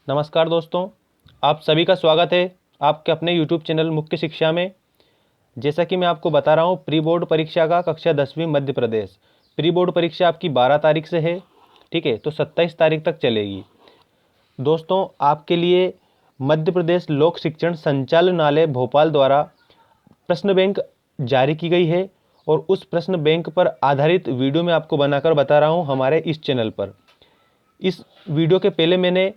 नमस्कार दोस्तों, आप सभी का स्वागत है आपके अपने YouTube चैनल मुख्य शिक्षा में। जैसा कि मैं आपको बता रहा हूँ, प्री बोर्ड परीक्षा का कक्षा 10वीं मध्य प्रदेश प्री बोर्ड परीक्षा आपकी 12 तारीख से है। ठीक है, तो 27 तारीख तक चलेगी। दोस्तों, आपके लिए मध्य प्रदेश लोक शिक्षण संचालनालय भोपाल द्वारा प्रश्न बैंक जारी की गई है और उस प्रश्न बैंक पर आधारित वीडियो मैं आपको बनाकर बता रहा हूँ हमारे इस चैनल पर। इस वीडियो के पहले मैंने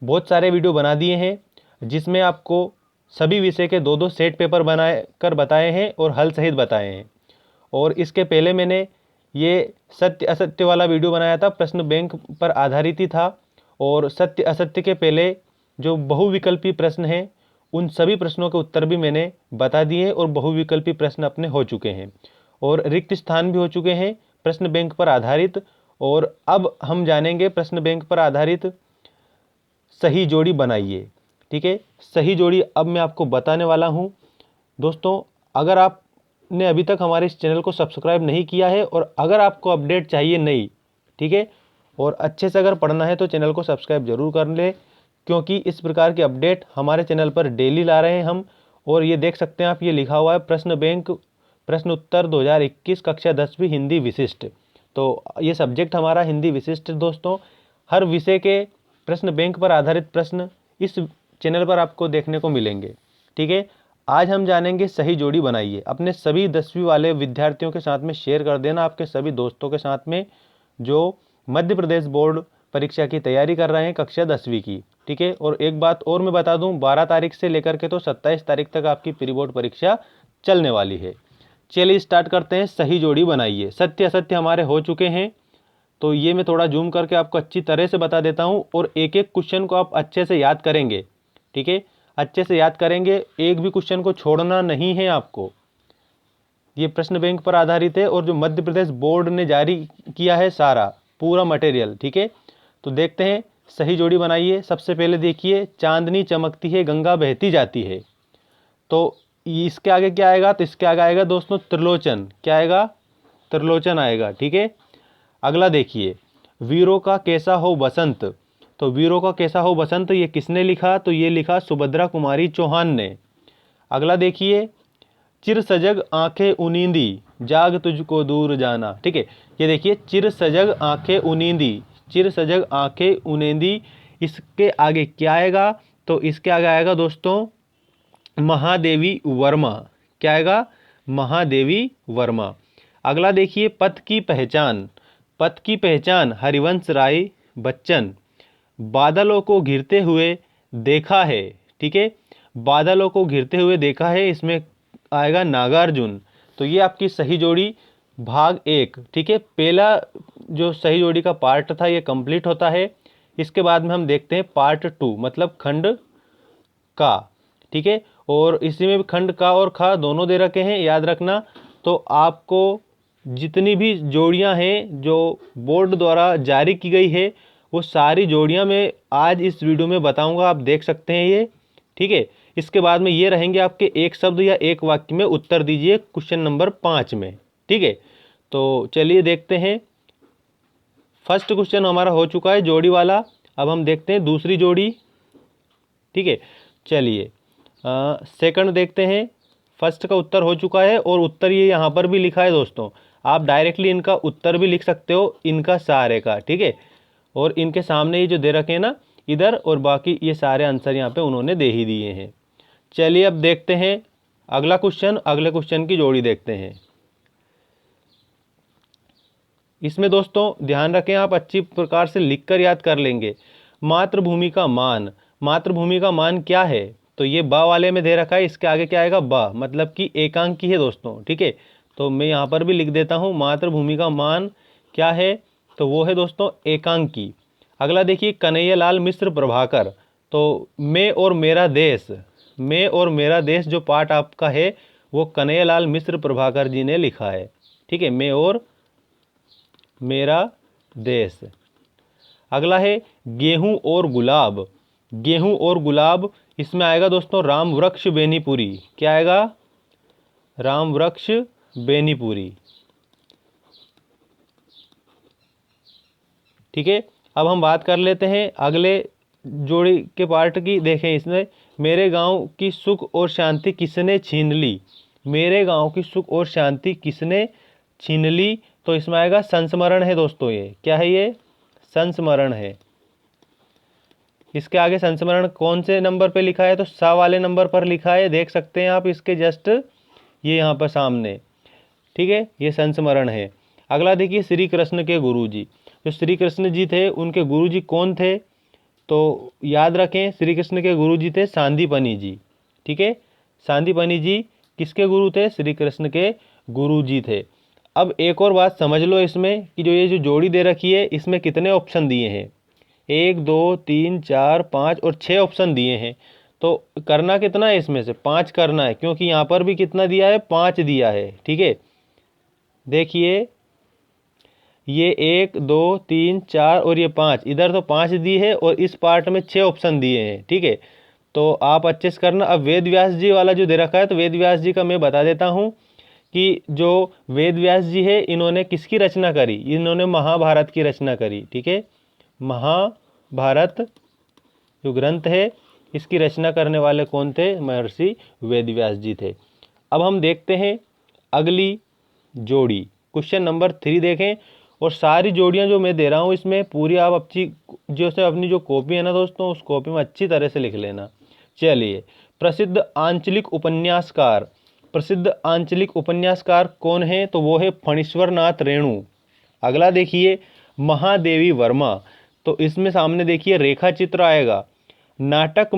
बहुत सारे वीडियो बना दिए हैं जिसमें आपको सभी विषय के दो सेट पेपर बनाए कर बताए हैं और हल सहित बताए हैं। और इसके पहले मैंने ये सत्य असत्य वाला वीडियो बनाया था, प्रश्न बैंक पर आधारित ही था। और सत्य असत्य के पहले जो बहुविकल्पी प्रश्न हैं उन सभी प्रश्नों के उत्तर भी मैंने बता दिए और बहुविकल्पी प्रश्न अपने हो चुके हैं और रिक्त स्थान भी हो चुके हैं प्रश्न बैंक पर आधारित। और अब हम जानेंगे प्रश्न बैंक पर आधारित सही जोड़ी बनाइए। ठीक है, सही जोड़ी अब मैं आपको बताने वाला हूँ। दोस्तों, अगर आपने अभी तक हमारे इस चैनल को सब्सक्राइब नहीं किया है और अगर आपको अपडेट चाहिए नहीं, ठीक है, और अच्छे से अगर पढ़ना है तो चैनल को सब्सक्राइब जरूर कर ले, क्योंकि इस प्रकार के अपडेट हमारे चैनल पर डेली ला रहे हैं हम। और ये देख सकते हैं आप, ये लिखा हुआ है प्रश्न बैंक प्रश्न उत्तर 2021 कक्षा 10वीं हिंदी विशिष्ट। तो ये सब्जेक्ट हमारा हिंदी विशिष्ट। दोस्तों, हर विषय के प्रश्न बैंक पर आधारित प्रश्न इस चैनल पर आपको देखने को मिलेंगे। ठीक है, आज हम जानेंगे सही जोड़ी बनाइए। अपने सभी 10वीं वाले विद्यार्थियों के साथ में शेयर कर देना, आपके सभी दोस्तों के साथ में जो मध्य प्रदेश बोर्ड परीक्षा की तैयारी कर रहे हैं कक्षा 10वीं की। ठीक है, और एक बात और मैं बता दूं, 12 तारीख से लेकर के तो 27 तारीख तक आपकी प्री बोर्ड परीक्षा चलने वाली है। चलिए स्टार्ट करते हैं। सही जोड़ी बनाइए। सत्य असत्य हमारे हो चुके हैं, तो ये मैं थोड़ा जूम करके आपको अच्छी तरह से बता देता हूँ और एक एक क्वेश्चन को आप अच्छे से याद करेंगे। ठीक है, अच्छे से याद करेंगे, एक भी क्वेश्चन को छोड़ना नहीं है आपको। ये प्रश्न बैंक पर आधारित है और जो मध्य प्रदेश बोर्ड ने जारी किया है सारा पूरा मटेरियल। ठीक है, तो देखते हैं सही जोड़ी बनाइए। सबसे पहले देखिए, चांदनी चमकती है गंगा बहती जाती है, तो इसके आगे क्या आएगा? तो इसके आगे आएगा दोस्तों त्रिलोचन। क्या आएगा? त्रिलोचन आएगा। ठीक है, अगला देखिए, वीरों का कैसा हो बसंत। तो वीरों का कैसा हो बसंत ये किसने लिखा? तो ये लिखा सुभद्रा कुमारी चौहान ने। अगला देखिए, चिर सजग आंखें उनींदी जाग तुझको दूर जाना। ठीक है, ये देखिए, चिर सजग आंखें उनींदी, चिर सजग आंखें उनींदी, इसके आगे क्या आएगा? तो इसके आगे आएगा दोस्तों महादेवी वर्मा। क्या आएगा? महादेवी वर्मा। अगला देखिए, पथ की पहचान। पथ की पहचान हरिवंश राय बच्चन। बादलों को घिरते हुए देखा है। ठीक है, बादलों को घिरते हुए देखा है, इसमें आएगा नागार्जुन। तो ये आपकी सही जोड़ी भाग 1। ठीक है, पहला जो सही जोड़ी का पार्ट था ये कंप्लीट होता है। इसके बाद में हम देखते हैं पार्ट 2, मतलब खंड का। ठीक है, और इसी में भी खंड का और खा दोनों दे रखे हैं, याद रखना। तो आपको जितनी भी जोड़ियां हैं जो बोर्ड द्वारा जारी की गई है वो सारी जोड़ियां मैं आज इस वीडियो में बताऊंगा, आप देख सकते हैं ये। ठीक है, इसके बाद में ये रहेंगे आपके एक शब्द या एक वाक्य में उत्तर दीजिए क्वेश्चन नंबर 5 में। ठीक है, तो चलिए देखते हैं। फर्स्ट क्वेश्चन हमारा हो चुका है जोड़ी वाला, अब हम देखते हैं दूसरी जोड़ी। ठीक है, चलिए सेकंड देखते हैं। फर्स्ट का उत्तर हो चुका है और उत्तर ये यहाँ पर भी लिखा है दोस्तों, आप डायरेक्टली इनका उत्तर भी लिख सकते हो, इनका सारे का। ठीक है, और इनके सामने ये जो दे रखे हैं ना इधर, और बाकी ये सारे आंसर यहाँ पे उन्होंने दे ही दिए हैं। चलिए अब देखते हैं अगला क्वेश्चन, अगले क्वेश्चन की जोड़ी देखते हैं। इसमें दोस्तों ध्यान रखें, आप अच्छी प्रकार से लिखकर याद कर लेंगे। मातृभूमि का मान, मातृभूमि का मान क्या है? तो ये ब वाले में दे रखा है, इसके आगे क्या आएगा? ब, मतलब कि एकांकी है दोस्तों। ठीक है, तो मैं यहाँ पर भी लिख देता हूँ, मातृभूमि का मान क्या है? तो वो है दोस्तों एकांकी। अगला देखिए, कन्हैयालाल मिश्र प्रभाकर। तो मैं और मेरा देश, मैं और मेरा देश जो पाठ आपका है वो कन्हैयालाल मिश्र प्रभाकर जी ने लिखा है। ठीक है, मैं और मेरा देश। अगला है गेहूं और गुलाब। गेहूं और गुलाब, इसमें आएगा दोस्तों राम वृक्ष बेनीपुरी। क्या आएगा? राम वृक्ष बेनीपुरी। ठीक है, अब हम बात कर लेते हैं अगले जोड़ी के पार्ट की देखें इसमें, मेरे गांव की सुख और शांति किसने छीन ली, मेरे गांव की सुख और शांति किसने छीन ली, तो इसमें आएगा संस्मरण है दोस्तों। ये क्या है, ये संस्मरण है। इसके आगे संस्मरण कौन से नंबर पे लिखा है, तो सा वाले नंबर पर लिखा है, देख सकते हैं आप इसके जस्ट ये यहाँ पर सामने, ठीक है, ये संस्मरण है। अगला देखिए, श्री कृष्ण के गुरुजी, जो श्री कृष्ण जी थे उनके गुरुजी कौन थे, तो याद रखें श्री कृष्ण के गुरुजी थे सांदीपनी जी, ठीक है। सांदीपनी जी किसके गुरु थे, श्री कृष्ण के गुरुजी थे। अब एक और बात समझ लो इसमें कि जो ये जो जोड़ी दे रखी है इसमें कितने ऑप्शन दिए हैं, 1 2 3 4 5 और 6 ऑप्शन दिए हैं। तो करना कितना है, इसमें से 5 करना है, क्योंकि यहाँ पर भी कितना दिया है, 5 दिया है, ठीक है। देखिए ये 1 2 3 4 और ये 5, इधर तो 5 दी है और इस पार्ट में 6 ऑप्शन दिए हैं, ठीक है। तो आप अच्छे से करना। अब वेद व्यास जी वाला जो दे रखा है, तो वेद व्यास जी का मैं बता देता हूँ कि जो वेद व्यास जी है इन्होंने किसकी रचना करी, इन्होंने महाभारत की रचना करी, ठीक है। महाभारत जो ग्रंथ है इसकी रचना करने वाले कौन थे, महर्षि वेद व्यास जी थे। अब हम देखते हैं अगली जोड़ी, क्वेश्चन नंबर 3 देखें। और सारी जोड़ियां जो मैं दे रहा हूं इसमें पूरी आप अपनी जो कॉपी है ना दोस्तों, उस कॉपी में अच्छी तरह से लिख लेना। चलिए, प्रसिद्ध आंचलिक उपन्यासकार कौन है, तो वो है फणीश्वर नाथ रेणु। अगला देखिए महादेवी वर्मा, तो इसमें सामने देखिए रेखा चित्र आएगा। नाटक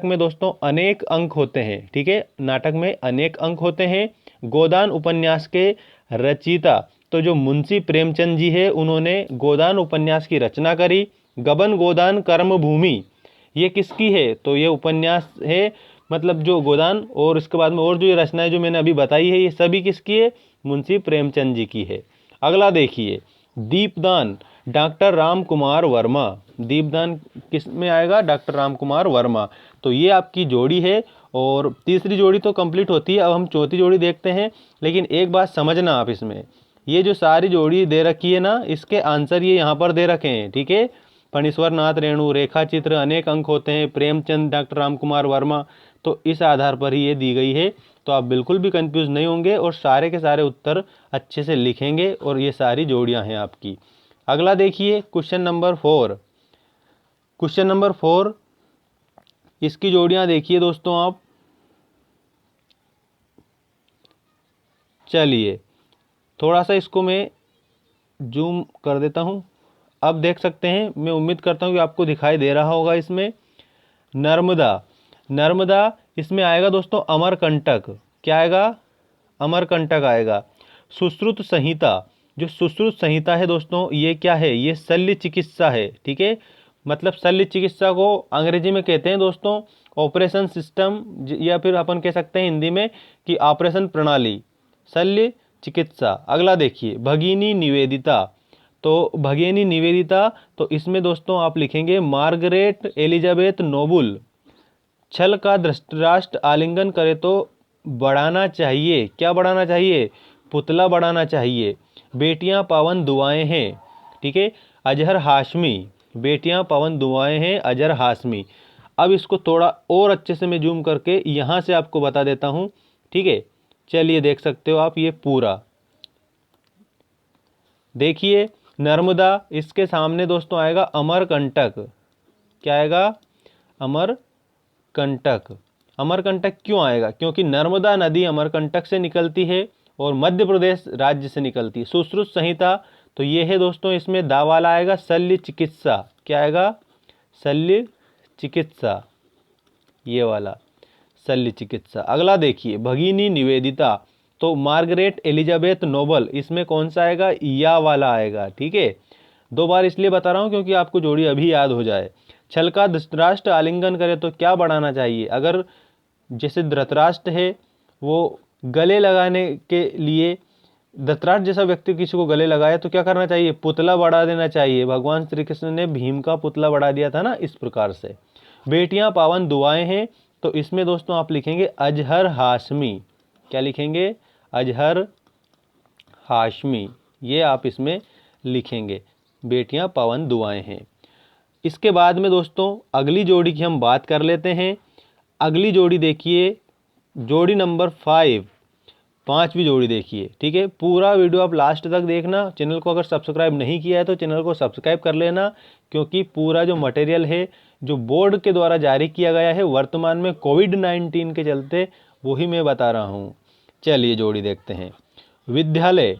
में दोस्तों अनेक अंक होते हैं, ठीक है, नाटक में अनेक अंक होते हैं। गोदान उपन्यास के रचयिता, तो जो मुंशी प्रेमचंद जी है उन्होंने गोदान उपन्यास की रचना करी। गबन गोदान कर्मभूमि ये किसकी है, तो ये उपन्यास है, मतलब जो गोदान और इसके बाद में और जो ये रचनाएं जो मैंने अभी बताई है ये सभी किसकी है, मुंशी प्रेमचंद जी की है। अगला देखिए दीपदान, डॉक्टर राम कुमार वर्मा। दीपदान किस में आएगा, डॉक्टर राम कुमार वर्मा। तो ये आपकी जोड़ी है और तीसरी जोड़ी तो कंप्लीट होती है। अब हम चौथी जोड़ी देखते हैं, लेकिन एक बात समझना आप इसमें, ये जो सारी जोड़ी दे रखी है ना, इसके आंसर ये यहाँ पर दे रखे हैं, ठीक है। फणीश्वर नाथ रेणु, रेखा चित्र, अनेक अंक होते हैं, प्रेमचंद, डॉक्टर राम कुमार वर्मा, तो इस आधार पर ही ये दी गई है। तो आप बिल्कुल भी कंफ्यूज नहीं होंगे और सारे के सारे उत्तर अच्छे से लिखेंगे और ये सारी जोड़ियां हैं आपकी। अगला देखिए क्वेश्चन नंबर 4, इसकी जोड़ियां देखिए दोस्तों आप। चलिए थोड़ा सा इसको मैं जूम कर देता हूं, अब देख सकते हैं, मैं उम्मीद करता हूं कि आपको दिखाई दे रहा होगा। इसमें नर्मदा इसमें आएगा दोस्तों अमरकंटक, क्या आएगा, अमरकंटक आएगा। सुश्रुत संहिता, जो सुश्रुत संहिता है दोस्तों ये क्या है, ये शल्य चिकित्सा है, ठीक है। मतलब शल्य चिकित्सा को अंग्रेजी में कहते हैं दोस्तों ऑपरेशन सिस्टम, या फिर अपन कह सकते हैं हिंदी में कि ऑपरेशन प्रणाली, शल्य चिकित्सा। अगला देखिए भगिनी निवेदिता, तो भगिनी निवेदिता, तो इसमें दोस्तों आप लिखेंगे मार्गरेट एलिजाबेथ नोबुल। छल का धृतराष्ट्र आलिंगन करे तो बढ़ाना चाहिए, क्या बढ़ाना चाहिए, पुतला बढ़ाना चाहिए। बेटियां पावन दुआएं हैं, ठीक है। अजहर हाशमी, बेटियां पावन दुआएं हैं, अजहर हाशमी। अब इसको थोड़ा और अच्छे से मैं जूम करके यहाँ से आपको बता देता हूँ, ठीक है। चलिए देख सकते हो आप ये पूरा देखिए। नर्मदा, इसके सामने दोस्तों आएगा अमरकंटक, क्या आएगा, अमरकंटक। अमरकंटक क्यों आएगा, क्योंकि नर्मदा नदी अमरकंटक से निकलती है और मध्य प्रदेश राज्य से निकलती है। सुश्रुत संहिता, तो ये है दोस्तों, इसमें दा वाला आएगा शल्य चिकित्सा, क्या आएगा, शल्य चिकित्सा, ये वाला शल्य चिकित्सा। अगला देखिए भगिनी निवेदिता, तो मार्गरेट एलिजाबेथ नोबल, इसमें कौन सा आएगा, या वाला आएगा, ठीक है। 2 बार इसलिए बता रहा हूं क्योंकि आपको जोड़ी अभी याद हो जाए। छल का धृतराष्ट्र आलिंगन करे तो क्या बढ़ाना चाहिए, अगर जैसे धृतराष्ट्र है वो गले लगाने के लिए, धृतराष्ट्र जैसा व्यक्ति किसी को गले लगाए तो क्या करना चाहिए, पुतला बढ़ा देना चाहिए। भगवान श्री कृष्ण ने भीम का पुतला बढ़ा दिया था ना, इस प्रकार से। बेटियां पावन दुआएं हैं, तो इसमें दोस्तों आप लिखेंगे अजहर हाशमी, क्या लिखेंगे, अजहर हाशमी, ये आप इसमें लिखेंगे, बेटियां पावन दुआएं हैं। इसके बाद में दोस्तों अगली जोड़ी की हम बात कर लेते हैं। अगली जोड़ी देखिए, जोड़ी नंबर 5, पांचवी जोड़ी देखिए। ठीक है, पूरा वीडियो आप लास्ट तक देखना। चैनल को अगर सब्सक्राइब नहीं किया है तो चैनल को सब्सक्राइब कर लेना, क्योंकि पूरा जो मटेरियल है जो बोर्ड के द्वारा जारी किया गया है वर्तमान में कोविड-19 के चलते, वही मैं बता रहा हूँ। चलिए जोड़ी देखते हैं। विद्यालय,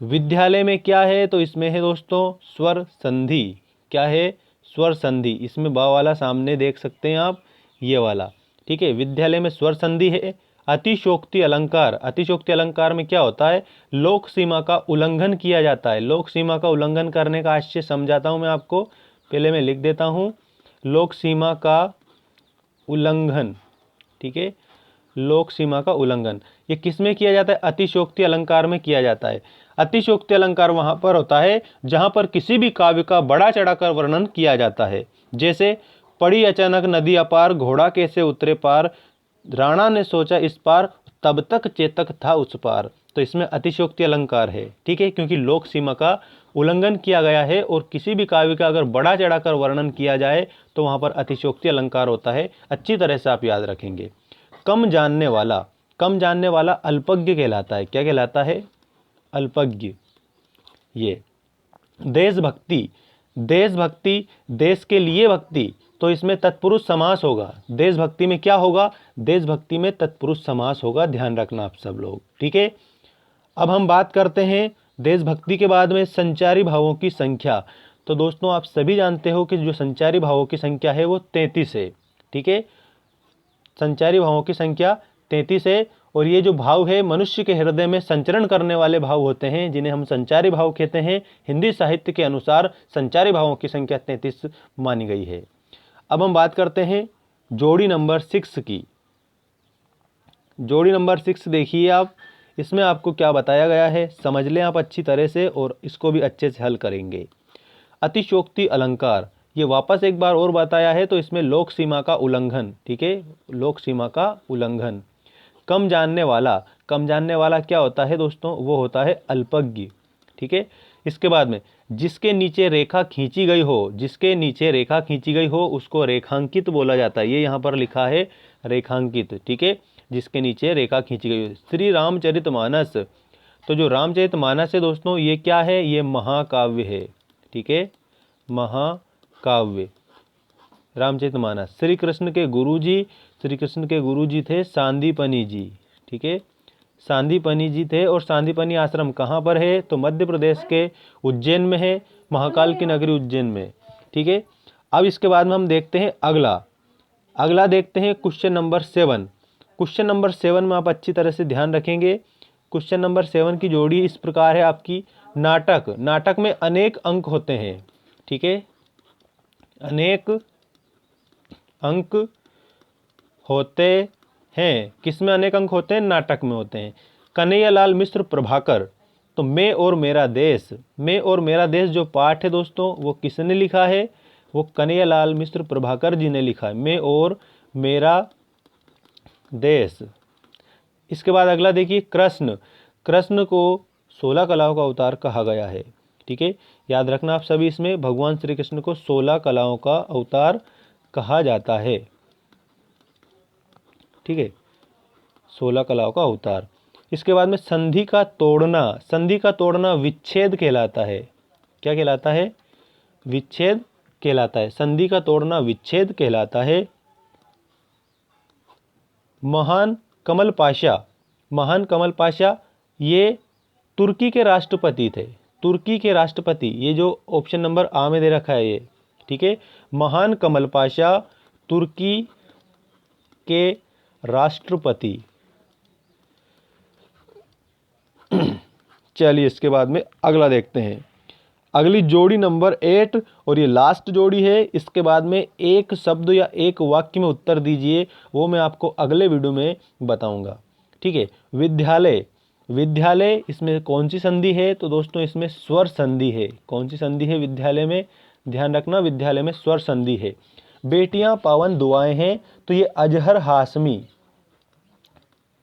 विद्यालय में क्या है तो इसमें है दोस्तों स्वर संधि। क्या है? स्वर संधि। इसमें बा वाला सामने देख सकते हैं आप, ये वाला। ठीक है, विद्यालय में स्वर संधि है। अतिशोक्ति अलंकार, अतिशोक्ति अलंकार में क्या होता है? लोक सीमा का उल्लंघन किया जाता है। लोक सीमा का उल्लंघन करने का आशय समझाता हूं मैं आपको, पहले मैं लिख देता हूं। लोक सीमा का उल्लंघन, ठीक है, लोक सीमा का उल्लंघन ये किस में किया जाता है? अतिशोक्ति अलंकार में किया जाता है। अतिशोक्ति अलंकार वहां पर होता है जहां पर किसी भी काव्य का बड़ा चढ़ाकर वर्णन किया जाता है। जैसे पड़ी अचानक नदी अपार, घोड़ा कैसे उतरे पार, राणा ने सोचा इस पार, तब तक चेतक था उस पार। तो इसमें अतिशयोक्ति अलंकार है। ठीक है, क्योंकि लोक सीमा का उल्लंघन किया गया है और किसी भी काव्य का अगर बड़ा चढ़ाकर वर्णन किया जाए तो वहां पर अतिशयोक्ति अलंकार होता है। अच्छी तरह से आप याद रखेंगे। कम जानने वाला, कम जानने वाला अल्पज्ञ कहलाता है। क्या कहलाता है? अल्पज्ञ। ये देशभक्ति, देशभक्ति, देश के लिए भक्ति, तो इसमें तत्पुरुष समास होगा। देशभक्ति में क्या होगा? देशभक्ति में तत्पुरुष समास होगा, ध्यान रखना आप सब लोग। ठीक है, अब हम बात करते हैं देशभक्ति के बाद में संचारी भावों की संख्या। तो दोस्तों आप सभी जानते हो कि जो संचारी भावों की संख्या है वो 33 है। ठीक है, संचारी भावों की संख्या 33 है। और ये जो भाव है मनुष्य के हृदय में संचरण करने वाले भाव होते हैं, जिन्हें हम संचारी भाव कहते हैं। हिंदी साहित्य के अनुसार संचारी भावों की संख्या 33 मानी गई है। अब हम बात करते हैं जोड़ी नंबर 6 की। जोड़ी नंबर 6 देखिए आप, इसमें आपको क्या बताया गया है समझ लें आप अच्छी तरह से, और इसको भी अच्छे से हल करेंगे। अतिशयोक्ति अलंकार, ये वापस एक बार और बताया है, तो इसमें लोक सीमा का उल्लंघन। ठीक है, लोक सीमा का उल्लंघन। कम जानने वाला, कम जानने वाला क्या होता है दोस्तों? वो होता है अल्पज्ञ। ठीक है, इसके बाद में जिसके नीचे रेखा खींची गई हो, जिसके नीचे रेखा खींची गई हो उसको रेखांकित बोला जाता है। ये यहाँ पर लिखा है रेखांकित। ठीक है, जिसके नीचे रेखा खींची गई हो। श्री रामचरितमानस, तो जो रामचरितमानस है दोस्तों ये क्या है? ये महाकाव्य है। ठीक है, महाकाव्य रामचरितमानस। श्री कृष्ण के गुरुजी, श्री कृष्ण के गुरुजी थे सांदीपनी जी। ठीक है, सांदीपनी जी थे। और सांदीपनी आश्रम कहाँ पर है? तो मध्य प्रदेश के उज्जैन में है, महाकाल की नगरी उज्जैन में। ठीक है, अब इसके बाद में हम देखते हैं अगला। अगला देखते हैं क्वेश्चन नंबर 7। क्वेश्चन नंबर 7 में आप अच्छी तरह से ध्यान रखेंगे। क्वेश्चन नंबर 7 की जोड़ी इस प्रकार है आपकी। नाटक, नाटक में अनेक अंक होते हैं। ठीक है, अनेक अंक होते हैं। किसमें अनेक अंक होते हैं? नाटक में होते हैं। कन्हैयालाल मिश्र प्रभाकर, तो मैं और मेरा देश, मैं और मेरा देश जो पाठ है दोस्तों वो किसने लिखा है? वो कन्हैयालाल मिश्र प्रभाकर जी ने लिखा है, मैं और मेरा देश। इसके बाद अगला देखिए कृष्ण, कृष्ण को 16 कलाओं का अवतार कहा गया है। ठीक है, याद रखना आप सभी, इसमें भगवान श्री कृष्ण को 16 कलाओं का अवतार कहा जाता है। ठीक है, 16 कलाओं का अवतार। इसके बाद में संधि का तोड़ना, संधि का तोड़ना विच्छेद कहलाता है। क्या कहलाता है? विच्छेद कहलाता है। संधि का तोड़ना विच्छेद कहलाता है। महान कमल पाशा, महान कमल पाशा ये तुर्की के राष्ट्रपति थे। तुर्की के राष्ट्रपति, ये जो ऑप्शन नंबर आ में दे रखा है ये। ठीक है, महान कमल पाशा तुर्की के राष्ट्रपति। चलिए इसके बाद में अगला देखते हैं। अगली जोड़ी नंबर 8 और ये लास्ट जोड़ी है। इसके बाद में एक शब्द या एक वाक्य में उत्तर दीजिए, वो मैं आपको अगले वीडियो में बताऊंगा। ठीक है, विद्यालय, विद्यालय इसमें कौन सी संधि है? तो दोस्तों इसमें स्वर संधि है। कौन सी संधि है विद्यालय में? ध्यान रखना, विद्यालय में स्वर संधि है। बेटियां पावन दुआएं हैं, तो ये अजहर हाशमी,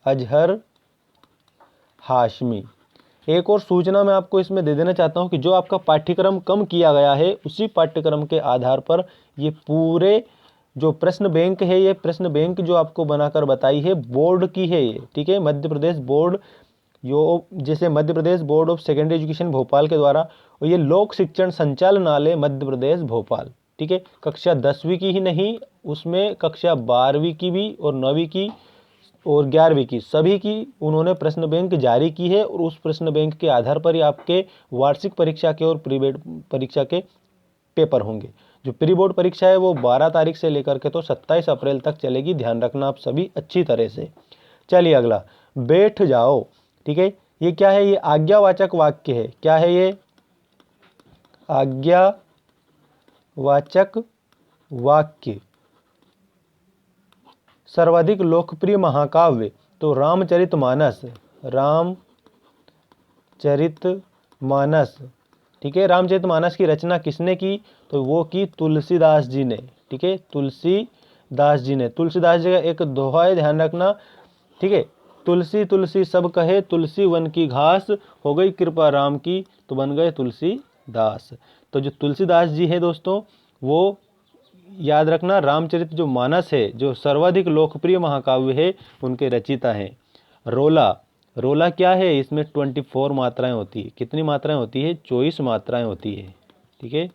अजहर हाशमी। एक और सूचना मैं आपको इसमें दे देना चाहता हूं कि जो आपका पाठ्यक्रम कम किया गया है उसी पाठ्यक्रम के आधार पर ये पूरे जो प्रश्न बैंक है, ये प्रश्न बैंक जो आपको बनाकर बताई है बोर्ड की है ये, ठीक है। मध्य प्रदेश बोर्ड जैसे Madhya Pradesh board of secondary education Bhopal के द्वारा, और ये लोक शिक्षण संचालनालय मध्य प्रदेश भोपाल, ठीक है। कक्षा 10वीं की ही नहीं, उसमें कक्षा 12वीं की भी और 9वीं की और 11वीं की सभी की उन्होंने प्रश्न बैंक जारी की है, और उस प्रश्न बैंक के आधार पर ही आपके वार्षिक परीक्षा के और प्री बोर्ड परीक्षा के पेपर होंगे। जो प्री बोर्ड परीक्षा है वो 12 तारीख से लेकर के तो 27 अप्रैल तक चलेगी, ध्यान रखना आप सभी अच्छी तरह से। चलिए अगला, बैठ जाओ, ठीक है। ये क्या है? ये आज्ञावाचक वाक्य है। क्या है ये? आज्ञावाचक वाक्य। सर्वाधिक लोकप्रिय महाकाव्य तो रामचरितमानस, रामचरितमानस, ठीक है। रामचरितमानस की रचना किसने की? तो वो की तुलसीदास जी ने, ठीक है। तुलसीदास जी ने। तुलसीदास जी का एक दोहा है, ध्यान रखना, ठीक है। तुलसी तुलसी सब कहे, तुलसी वन की घास, हो गई कृपा राम की, तो बन गए तुलसीदास। तो जो तुलसीदास जी है दोस्तों, वो याद रखना रामचरित जो मानस है, जो सर्वाधिक लोकप्रिय महाकाव्य है, उनके रचयिता हैं। रोला, रोला क्या है? इसमें 24 मात्राएं होती है। कितनी मात्राएं होती है? 24 मात्राएं होती है, ठीक है,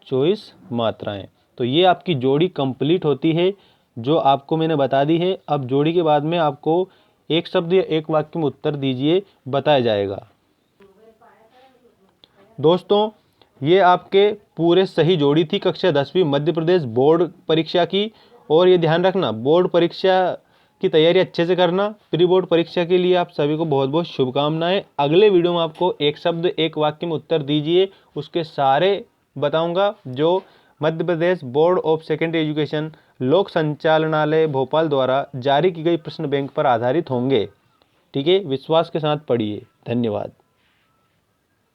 24 मात्राएं। तो ये आपकी जोड़ी कंप्लीट होती है, जो आपको मैंने बता दी है। अब जोड़ी के बाद में आपको एक शब्द या एक वाक्य में उत्तर दीजिए, बताया जाएगा। दोस्तों ये आपके पूरे सही जोड़ी थी कक्षा 10वीं मध्य प्रदेश बोर्ड परीक्षा की। और ये ध्यान रखना, बोर्ड परीक्षा की तैयारी अच्छे से करना। प्री बोर्ड परीक्षा के लिए आप सभी को बहुत बहुत शुभकामनाएं। अगले वीडियो में आपको एक शब्द एक वाक्य में उत्तर दीजिए, उसके सारे बताऊंगा, जो मध्य Pradesh board of secondary education लोक संचालनालय भोपाल द्वारा जारी की गई प्रश्न बैंक पर आधारित होंगे, ठीक है। विश्वास के साथ पढ़िए। धन्यवाद।